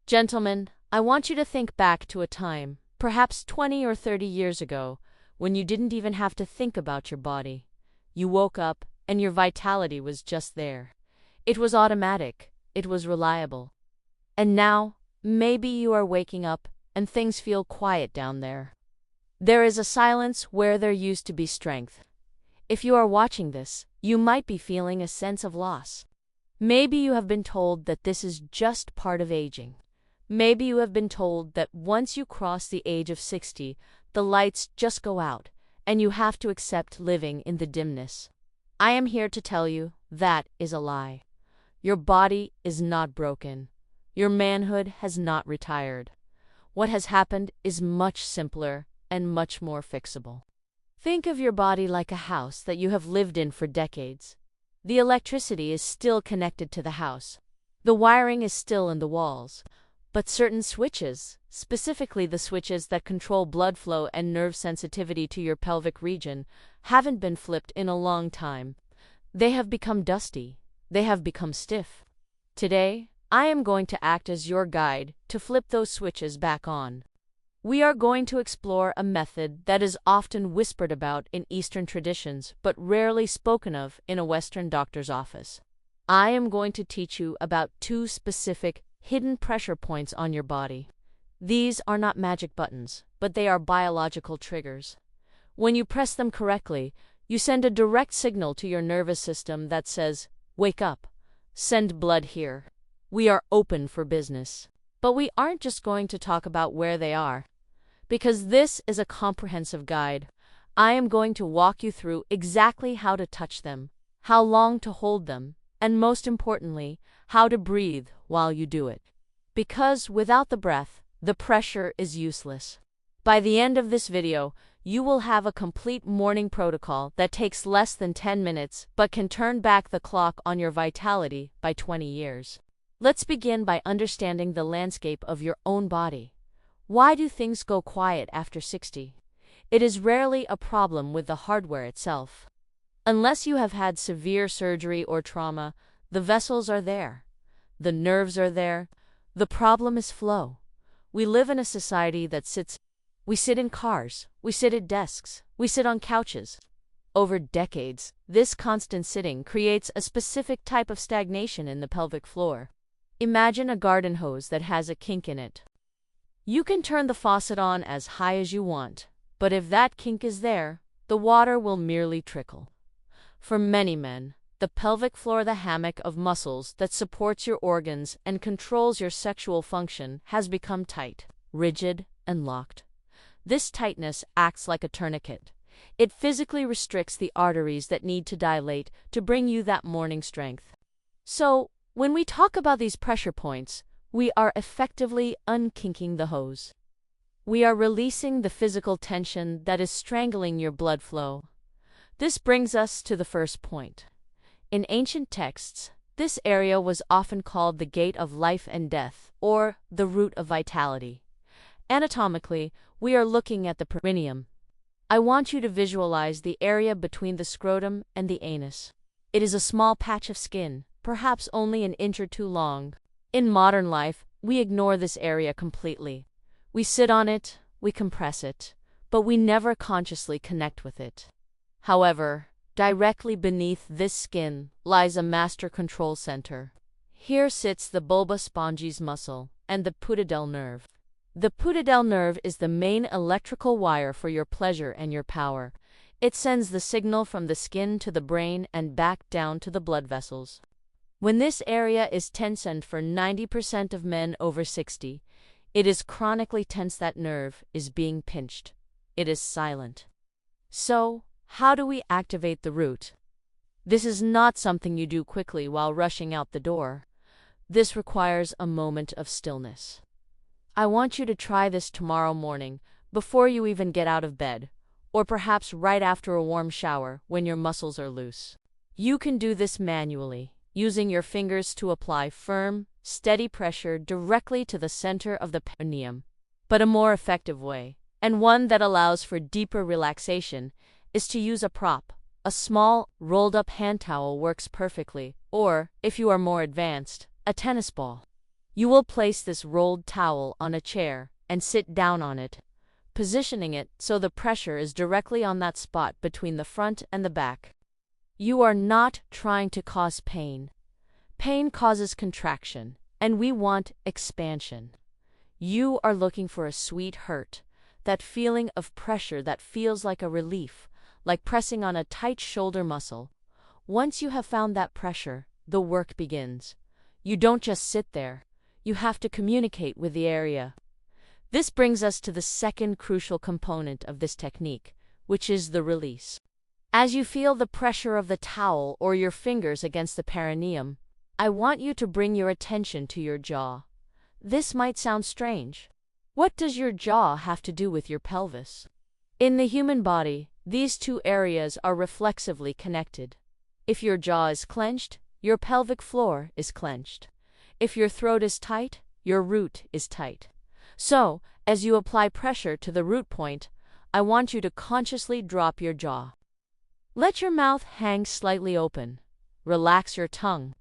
Gentlemen, I want you to think back to a time, perhaps 20 or 30 years ago, when you didn't even have to think about your body. You woke up, and your vitality was just there. It was automatic. It was reliable. And now, maybe you are waking up, and things feel quiet down there. There is a silence where there used to be strength. If you are watching this, you might be feeling a sense of loss. Maybe you have been told that this is just part of aging. Maybe you have been told that once you cross the age of 60, the lights just go out, and you have to accept living in the dimness. I am here to tell you that is a lie. Your body is not broken. Your manhood has not retired. What has happened is much simpler and much more fixable. Think of your body like a house that you have lived in for decades. The electricity is still connected to the house. The wiring is still in the walls. But certain switches, specifically the switches that control blood flow and nerve sensitivity to your pelvic region, haven't been flipped in a long time. They have become dusty. They have become stiff. Today, I am going to act as your guide to flip those switches back on. We are going to explore a method that is often whispered about in Eastern traditions but rarely spoken of in a Western doctor's office. I am going to teach you about two specific hidden pressure points on your body. These are not magic buttons, but they are biological triggers. When you press them correctly, you send a direct signal to your nervous system that says, "Wake up, send blood here. We are open for business." But we aren't just going to talk about where they are. Because this is a comprehensive guide, I am going to walk you through exactly how to touch them, how long to hold them, and most importantly, how to breathe while you do it. Because without the breath, the pressure is useless. By the end of this video, you will have a complete morning protocol that takes less than 10 minutes but can turn back the clock on your vitality by 20 years. Let's begin by understanding the landscape of your own body. Why do things go quiet after 60? It is rarely a problem with the hardware itself. Unless you have had severe surgery or trauma, the vessels are there. The nerves are there. The problem is flow. We live in a society that we sit in cars, we sit at desks, we sit on couches. Over decades, this constant sitting creates a specific type of stagnation in the pelvic floor. Imagine a garden hose that has a kink in it. You can turn the faucet on as high as you want, but if that kink is there, the water will merely trickle. For many men, the pelvic floor, the hammock of muscles that supports your organs and controls your sexual function, has become tight, rigid, and locked. This tightness acts like a tourniquet. It physically restricts the arteries that need to dilate to bring you that morning strength. So, when we talk about these pressure points, we are effectively unkinking the hose. We are releasing the physical tension that is strangling your blood flow. This brings us to the first point. In ancient texts, this area was often called the gate of life and death, or the root of vitality. Anatomically, we are looking at the perineum. I want you to visualize the area between the scrotum and the anus. It is a small patch of skin, perhaps only an inch or two long. In modern life, we ignore this area completely. We sit on it, we compress it, but we never consciously connect with it. However, directly beneath this skin lies a master control center. Here sits the bulba spongies muscle and the pudendal nerve. The pudendal nerve is the main electrical wire for your pleasure and your power. It sends the signal from the skin to the brain and back down to the blood vessels. When this area is tense, and for 90% of men over 60, it is chronically tense, that nerve is being pinched. It is silent. So, how do we activate the root? This is not something you do quickly while rushing out the door. This requires a moment of stillness. I want you to try this tomorrow morning, before you even get out of bed, or perhaps right after a warm shower when your muscles are loose. You can do this manually, using your fingers to apply firm, steady pressure directly to the center of the perineum. But a more effective way, and one that allows for deeper relaxation, is to use a prop. A small, rolled-up hand towel works perfectly, or, if you are more advanced, a tennis ball. You will place this rolled towel on a chair and sit down on it, positioning it so the pressure is directly on that spot between the front and the back. You are not trying to cause pain. Pain causes contraction, and we want expansion. You are looking for a sweet hurt, that feeling of pressure that feels like a relief, like pressing on a tight shoulder muscle. Once you have found that pressure, the work begins. You don't just sit there. You have to communicate with the area. This brings us to the second crucial component of this technique, which is the release. As you feel the pressure of the towel or your fingers against the perineum, I want you to bring your attention to your jaw. This might sound strange. What does your jaw have to do with your pelvis? In the human body, these two areas are reflexively connected. If your jaw is clenched, your pelvic floor is clenched. If your throat is tight, your root is tight. So, as you apply pressure to the root point, I want you to consciously drop your jaw. Let your mouth hang slightly open. Relax your tongue.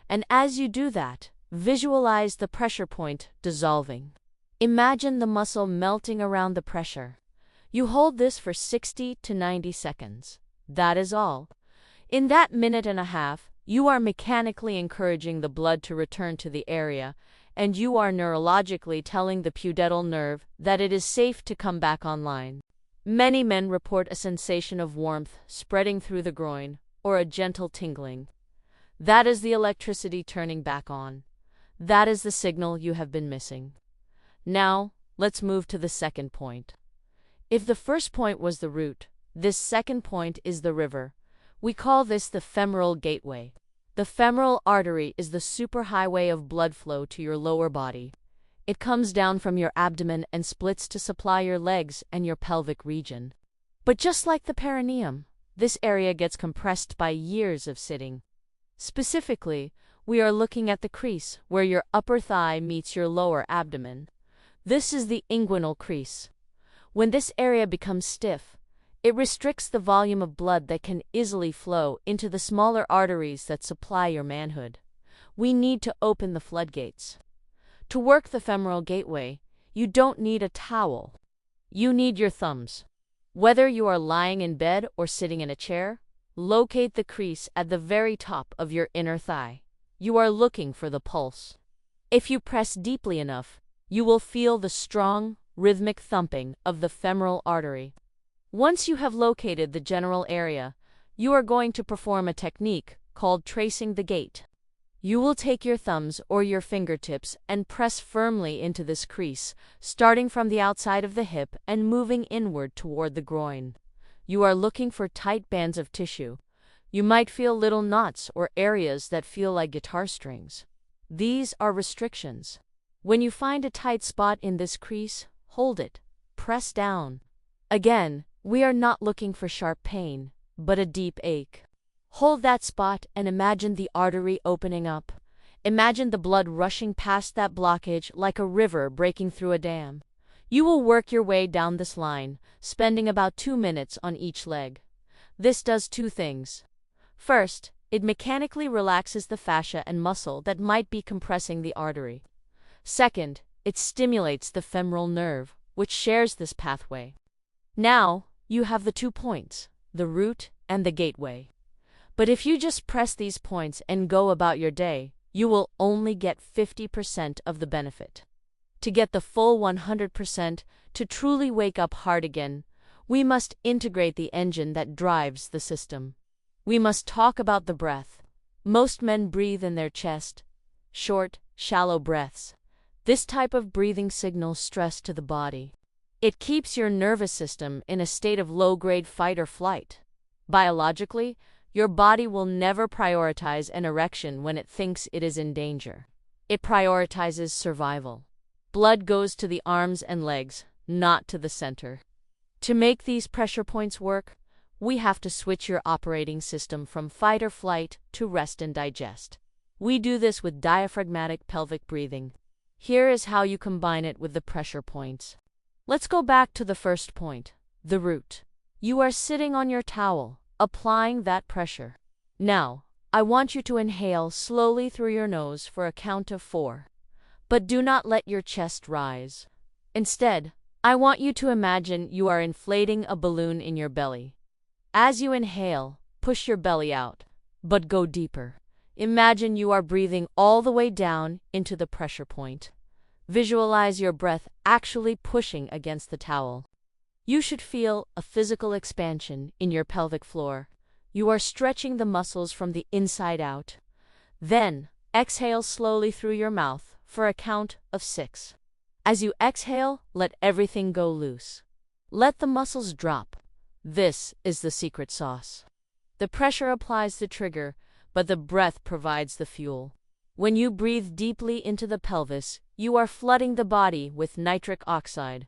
And as you do that, visualize the pressure point dissolving. Imagine the muscle melting around the pressure. You hold this for 60 to 90 seconds. That is all. In that minute and a half, you are mechanically encouraging the blood to return to the area, and you are neurologically telling the pudendal nerve that it is safe to come back online. Many men report a sensation of warmth spreading through the groin, or a gentle tingling. That is the electricity turning back on. That is the signal you have been missing. Now, let's move to the second point. If the first point was the root, this second point is the river. We call this the femoral gateway. The femoral artery is the superhighway of blood flow to your lower body. It comes down from your abdomen and splits to supply your legs and your pelvic region. But just like the perineum, this area gets compressed by years of sitting. Specifically, we are looking at the crease where your upper thigh meets your lower abdomen. This is the inguinal crease. When this area becomes stiff, it restricts the volume of blood that can easily flow into the smaller arteries that supply your manhood. We need to open the floodgates. To work the femoral gateway, you don't need a towel. You need your thumbs. Whether you are lying in bed or sitting in a chair, locate the crease at the very top of your inner thigh. You are looking for the pulse. If you press deeply enough, you will feel the strong, rhythmic thumping of the femoral artery. Once you have located the general area, you are going to perform a technique called tracing the gate. You will take your thumbs or your fingertips and press firmly into this crease, starting from the outside of the hip and moving inward toward the groin. You are looking for tight bands of tissue. You might feel little knots or areas that feel like guitar strings. These are restrictions. When you find a tight spot in this crease, hold it. Press down. Again, we are not looking for sharp pain, but a deep ache. Hold that spot and imagine the artery opening up. Imagine the blood rushing past that blockage like a river breaking through a dam. You will work your way down this line, spending about 2 minutes on each leg. This does two things. First, it mechanically relaxes the fascia and muscle that might be compressing the artery. Second, it stimulates the femoral nerve, which shares this pathway. Now, you have the 2 points, the root and the gateway. But if you just press these points and go about your day, you will only get 50% of the benefit. To get the full 100%, to truly wake up hard again, we must integrate the engine that drives the system. We must talk about the breath. Most men breathe in their chest, short, shallow breaths. This type of breathing signals stress to the body. It keeps your nervous system in a state of low-grade fight or flight. Biologically, your body will never prioritize an erection when it thinks it is in danger. It prioritizes survival. Blood goes to the arms and legs, not to the center. To make these pressure points work, we have to switch your operating system from fight or flight to rest and digest. We do this with diaphragmatic pelvic breathing. Here is how you combine it with the pressure points. Let's go back to the first point, the root. You are sitting on your towel, applying that pressure. Now, I want you to inhale slowly through your nose for a count of 4. But do not let your chest rise. Instead, I want you to imagine you are inflating a balloon in your belly. As you inhale, push your belly out, but go deeper. Imagine you are breathing all the way down into the pressure point. Visualize your breath actually pushing against the towel. You should feel a physical expansion in your pelvic floor. You are stretching the muscles from the inside out. Then, exhale slowly through your mouth for a count of 6. As you exhale, let everything go loose. Let the muscles drop. This is the secret sauce. The pressure applies the trigger, but the breath provides the fuel. When you breathe deeply into the pelvis, you are flooding the body with nitric oxide.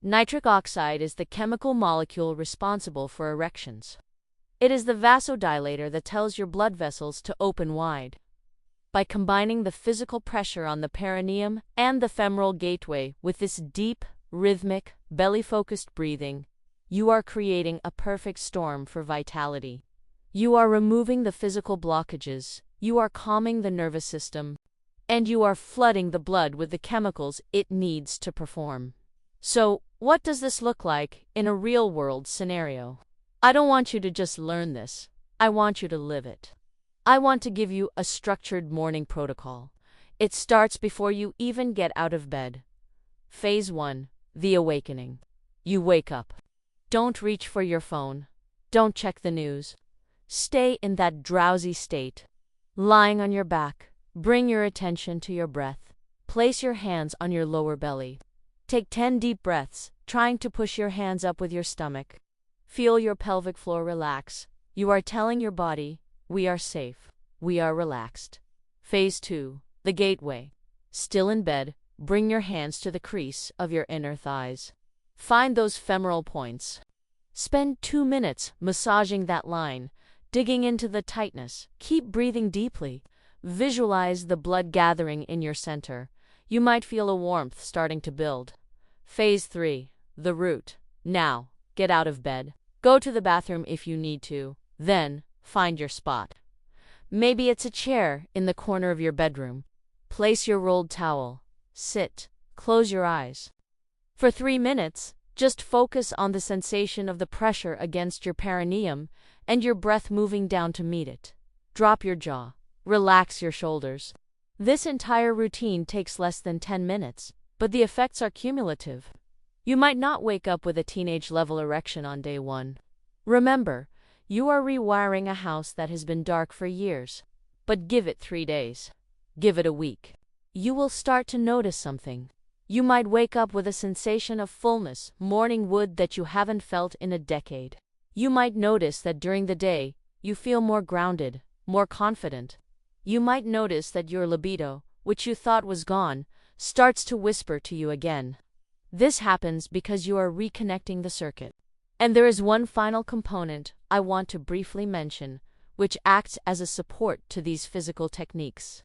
Nitric oxide is the chemical molecule responsible for erections. It is the vasodilator that tells your blood vessels to open wide. By combining the physical pressure on the perineum and the femoral gateway with this deep, rhythmic, belly-focused breathing, you are creating a perfect storm for vitality. You are removing the physical blockages, you are calming the nervous system, and you are flooding the blood with the chemicals it needs to perform. So, what does this look like in a real-world scenario? I don't want you to just learn this. I want you to live it. I want to give you a structured morning protocol. It starts before you even get out of bed. Phase 1, the awakening. You wake up. Don't reach for your phone. Don't check the news. Stay in that drowsy state. Lying on your back, bring your attention to your breath. Place your hands on your lower belly. Take 10 deep breaths, trying to push your hands up with your stomach. Feel your pelvic floor relax. You are telling your body, we are safe, we are relaxed. Phase 2, the gateway. Still in bed, bring your hands to the crease of your inner thighs. Find those femoral points. Spend 2 minutes massaging that line, digging into the tightness. Keep breathing deeply. Visualize the blood gathering in your center. You might feel a warmth starting to build. Phase 3, the root. Now, get out of bed. Go to the bathroom if you need to. Then, find your spot. Maybe it's a chair in the corner of your bedroom. Place your rolled towel. Sit. Close your eyes. For 3 minutes, just focus on the sensation of the pressure against your perineum and your breath moving down to meet it. Drop your jaw. Relax your shoulders. This entire routine takes less than 10 minutes, but the effects are cumulative. You might not wake up with a teenage-level erection on day 1. Remember, you are rewiring a house that has been dark for years. But give it 3 days. Give it a week. You will start to notice something. You might wake up with a sensation of fullness, morning wood that you haven't felt in a decade. You might notice that during the day, you feel more grounded, more confident. You might notice that your libido, which you thought was gone, starts to whisper to you again. This happens because you are reconnecting the circuit. And there is one final component I want to briefly mention, which acts as a support to these physical techniques.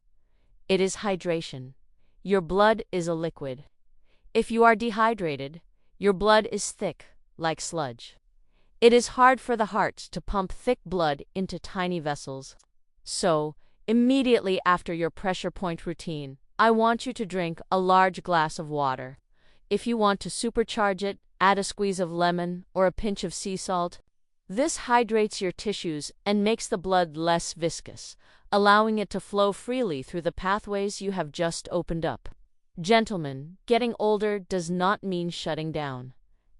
It is hydration. Your blood is a liquid. If you are dehydrated, your blood is thick, like sludge. It is hard for the heart to pump thick blood into tiny vessels. So, immediately after your pressure point routine, I want you to drink a large glass of water. If you want to supercharge it, add a squeeze of lemon or a pinch of sea salt. This hydrates your tissues and makes the blood less viscous, allowing it to flow freely through the pathways you have just opened up. Gentlemen, getting older does not mean shutting down.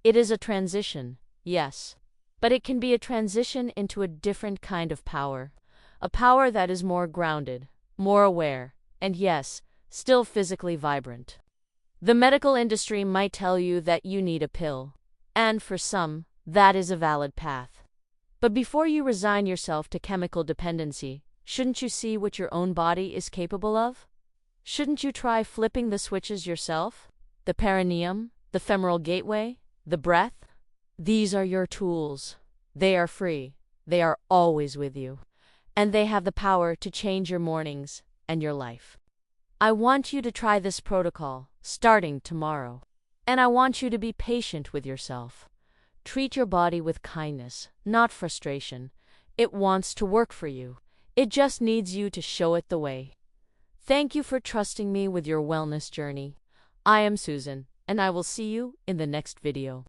It is a transition, yes, but it can be a transition into a different kind of power. A power that is more grounded, more aware, and yes, still physically vibrant. The medical industry might tell you that you need a pill, and for some, that is a valid path. But before you resign yourself to chemical dependency, shouldn't you see what your own body is capable of? Shouldn't you try flipping the switches yourself? The perineum, the femoral gateway, the breath? These are your tools. They are free. They are always with you. And they have the power to change your mornings and your life. I want you to try this protocol, starting tomorrow. And I want you to be patient with yourself. Treat your body with kindness, not frustration. It wants to work for you. It just needs you to show it the way. Thank you for trusting me with your wellness journey. I am Susan, and I will see you in the next video.